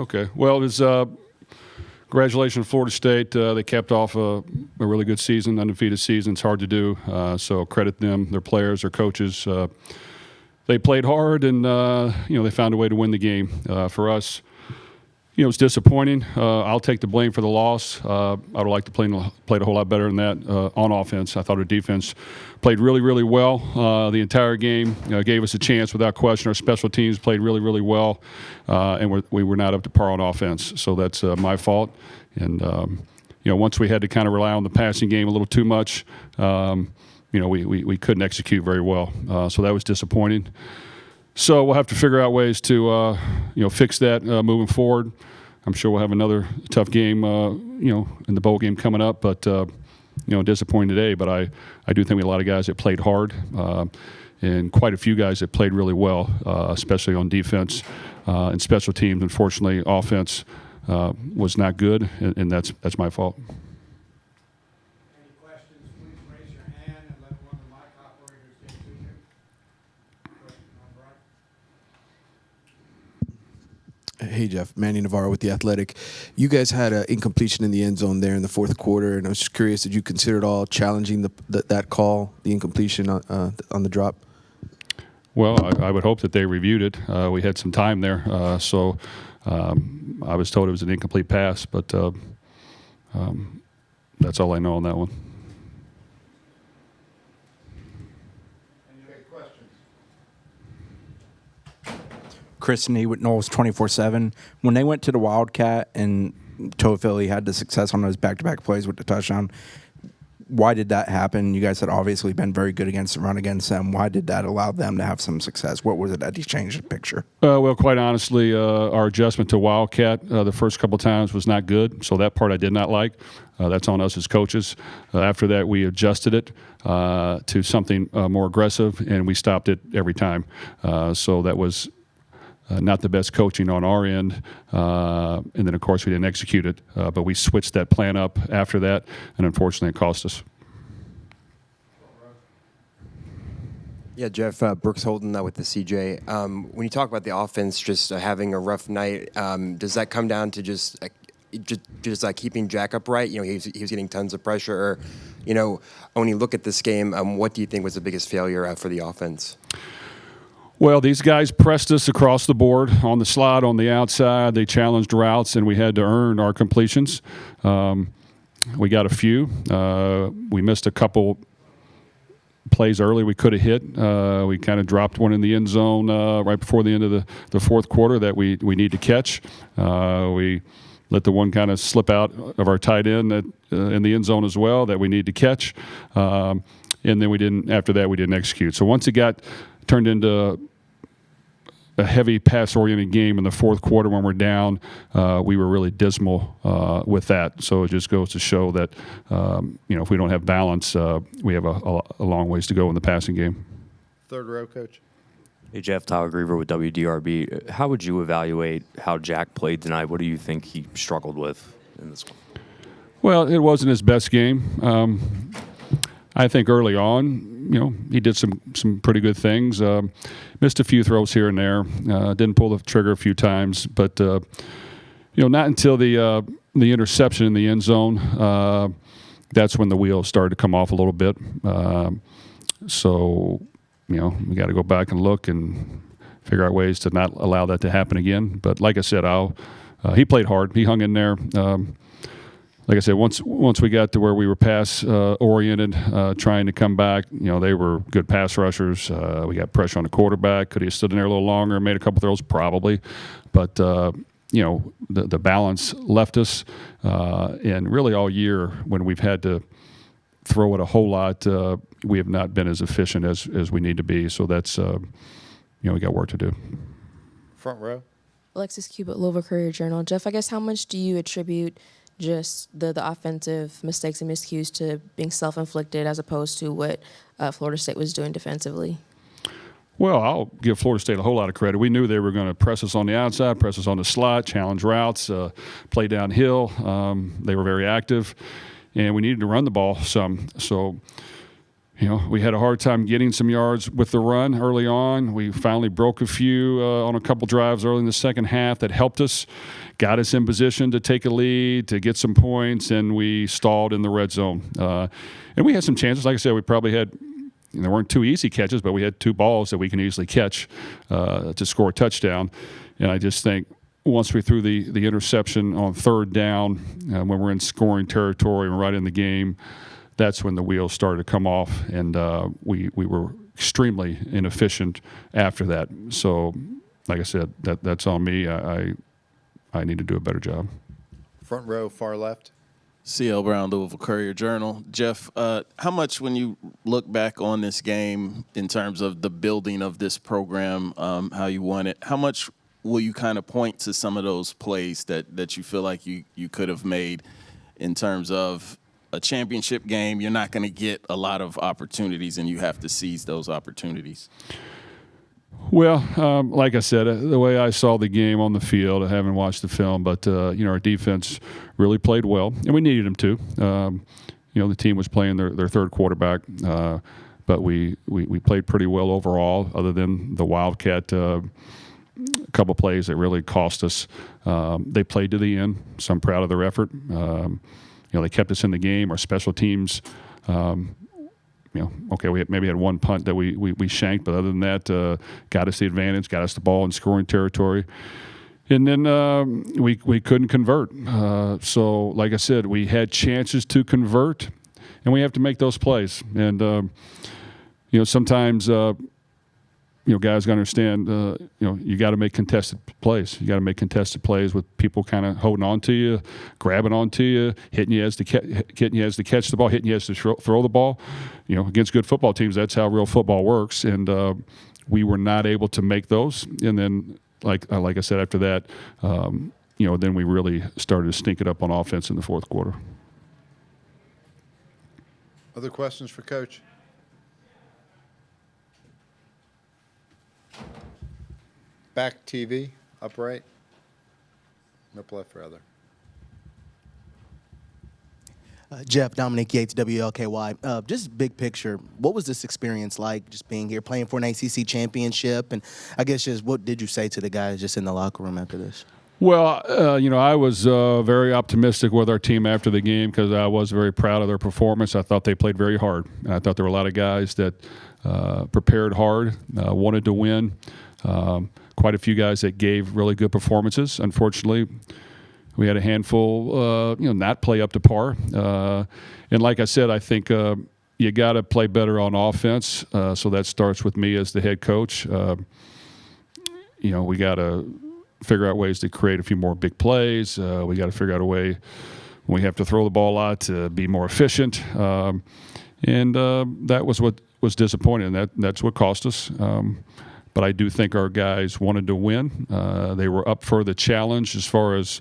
Okay. Well, it was congratulations, Florida State. They capped off a really good season, undefeated season. It's hard to do. So credit them, their players, their coaches. They played hard, and they found a way to win the game. For us, it was disappointing. I'll take the blame for the loss. I would like to played a whole lot better than that on offense. I thought our defense played really, really well the entire game. Gave us a chance without question. Our special teams played really, really well, and we were not up to par on offense. So that's my fault. And once we had to kind of rely on the passing game a little too much, we couldn't execute very well. So that was disappointing. So we'll have to figure out ways to, fix that moving forward. I'm sure we'll have another tough game, in the bowl game coming up. But, disappointing today. But I do think we had a lot of guys that played hard and quite a few guys that played really well, especially on defense and special teams. Unfortunately, offense was not good, and that's my fault. Hey, Jeff. Manny Navarro with The Athletic. You guys had an incompletion in the end zone there in the fourth quarter, and I was just curious, did you consider at all challenging that call, the incompletion on the drop? Well, I would hope that they reviewed it. We had some time there, so I was told it was an incomplete pass, but that's all I know on that one. Chris Nee with Knowles 24/7. When they went to the Wildcat and Toafili had the success on those back-to-back plays with the touchdown, why did that happen? You guys had obviously been very good against the run against them. Why did that allow them to have some success? What was it that changed the picture? Well, quite honestly, our adjustment to Wildcat the first couple of times was not good, so that part I did not like. That's on us as coaches. After that, we adjusted it to something more aggressive, and we stopped it every time. So that was not the best coaching on our end, and then of course we didn't execute it, but we switched that plan up after that, and unfortunately it cost us. Yeah, Jeff, Brooks Holden with the CJ. When you talk about the offense just having a rough night, does that come down to just keeping Jack upright? He was getting tons of pressure, or when you look at this game, what do you think was the biggest failure for the offense? Well, these guys pressed us across the board on the slot, on the outside. They challenged routes, and we had to earn our completions. We got a few. We missed a couple plays early we could have hit. We kind of dropped one in the end zone right before the end of the fourth quarter that we need to catch. We let the one kind of slip out of our tight end in the end zone as well that we need to catch. And then after that, we didn't execute. So once it got turned into a heavy pass-oriented game in the fourth quarter when we're down, we were really dismal with that. So it just goes to show that, if we don't have balance, we have a long ways to go in the passing game. Third row, Coach. Hey, Jeff, Tyler Griever with WDRB. How would you evaluate how Jack played tonight? What do you think he struggled with in this one? Well, it wasn't his best game. I think early on, he did some pretty good things. Missed a few throws here and there. Didn't pull the trigger a few times, but not until the interception in the end zone. That's when the wheels started to come off a little bit. So we got to go back and look and figure out ways to not allow that to happen again. But like I said, he played hard. He hung in there. Like I said, once we got to where we were pass oriented, trying to come back, they were good pass rushers. We got pressure on the quarterback. Could he have stood in there a little longer and made a couple throws? Probably. But, the balance left us. And really all year when we've had to throw it a whole lot, we have not been as efficient as we need to be. So that's, we got work to do. Front row. Alexis Cubitt, Louisville Courier-Journal. Jeff, I guess how much do you attribute just the offensive mistakes and miscues to being self-inflicted as opposed to what Florida State was doing defensively? Well, I'll give Florida State a whole lot of credit. We knew they were going to press us on the outside, press us on the slot, challenge routes, play downhill. They were very active, and we needed to run the ball some. So, we had a hard time getting some yards with the run early on. We finally broke a few on a couple drives early in the second half that helped us got us in position to take a lead, to get some points, and we stalled in the red zone. And we had some chances. Like I said, we probably had, there weren't 2 easy catches, but we had 2 balls that we can easily catch to score a touchdown. And I just think once we threw the interception on 3rd down, when we're in scoring territory and right in the game, that's when the wheels started to come off, and we were extremely inefficient after that. So, like I said, that's on me. I need to do a better job. Front row, far left. C.L. Brown, Louisville Courier-Journal. Jeff, how much, when you look back on this game in terms of the building of this program, how you won it, how much will you kind of point to some of those plays that you feel like you could have made in terms of a championship game? You're not going to get a lot of opportunities, and you have to seize those opportunities. Well, like I said, the way I saw the game on the field, I haven't watched the film, but our defense really played well, and we needed them to. The team was playing their third quarterback, but we played pretty well overall, other than the Wildcat couple plays that really cost us. They played to the end, so I'm proud of their effort. They kept us in the game. Our special teams, we maybe had one punt that we shanked, but other than that, got us the advantage, got us the ball in scoring territory. And then we couldn't convert. So, like I said, we had chances to convert, and we have to make those plays. And, sometimes guys got to understand, you got to make contested plays. You got to make contested plays with people kind of holding on to you, grabbing onto you, hitting you as to catch the ball, hitting you as to throw the ball. Against good football teams, that's how real football works. And we were not able to make those. And then, like I said, after that, then we really started to stink it up on offense in the fourth quarter. Other questions for Coach? Back TV, upright. Up left, rather. Jeff, Dominic Yates, WLKY. Just big picture, what was this experience like, just being here, playing for an ACC championship? And I guess just what did you say to the guys just in the locker room after this? Well, I was very optimistic with our team after the game because I was very proud of their performance. I thought they played very hard. I thought there were a lot of guys that prepared hard, wanted to win. Quite a few guys that gave really good performances. Unfortunately, we had a handful, not play up to par. And like I said, I think you got to play better on offense. So that starts with me as the head coach. We got to figure out ways to create a few more big plays. We got to figure out a way when we have to throw the ball a lot to be more efficient. And that was what was disappointing. That's what cost us. But I do think our guys wanted to win. They were up for the challenge as far as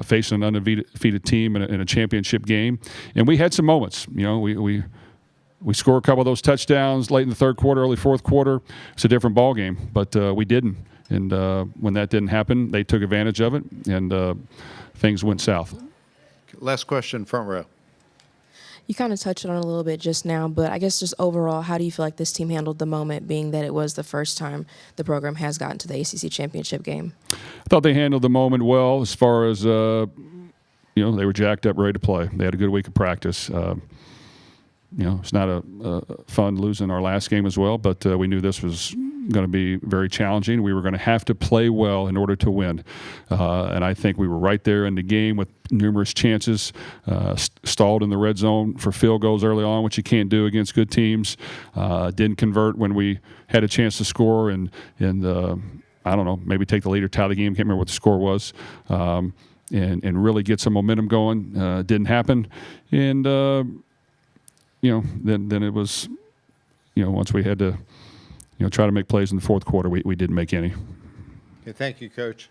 facing an undefeated team in a championship game. And we had some moments. We scored a couple of those touchdowns late in the third quarter, early fourth quarter. It's a different ball game, but we didn't. And when that didn't happen, they took advantage of it, and things went south. Last question, front row. You kind of touched on it a little bit just now, but I guess just overall, how do you feel like this team handled the moment, being that it was the first time the program has gotten to the ACC championship game? I thought they handled the moment well as far as, they were jacked up, ready to play. They had a good week of practice. It's not a fun losing our last game as well, but we knew this was going to be very challenging. We were going to have to play well in order to win. And I think we were right there in the game with numerous chances, stalled in the red zone for field goals early on, which you can't do against good teams. Didn't convert when we had a chance to score and I don't know, maybe take the lead or tie the game. Can't remember what the score was. And really get some momentum going. Didn't happen. And, then it was, once we had to, try to make plays in the fourth quarter, we didn't make any. Okay, thank you, Coach.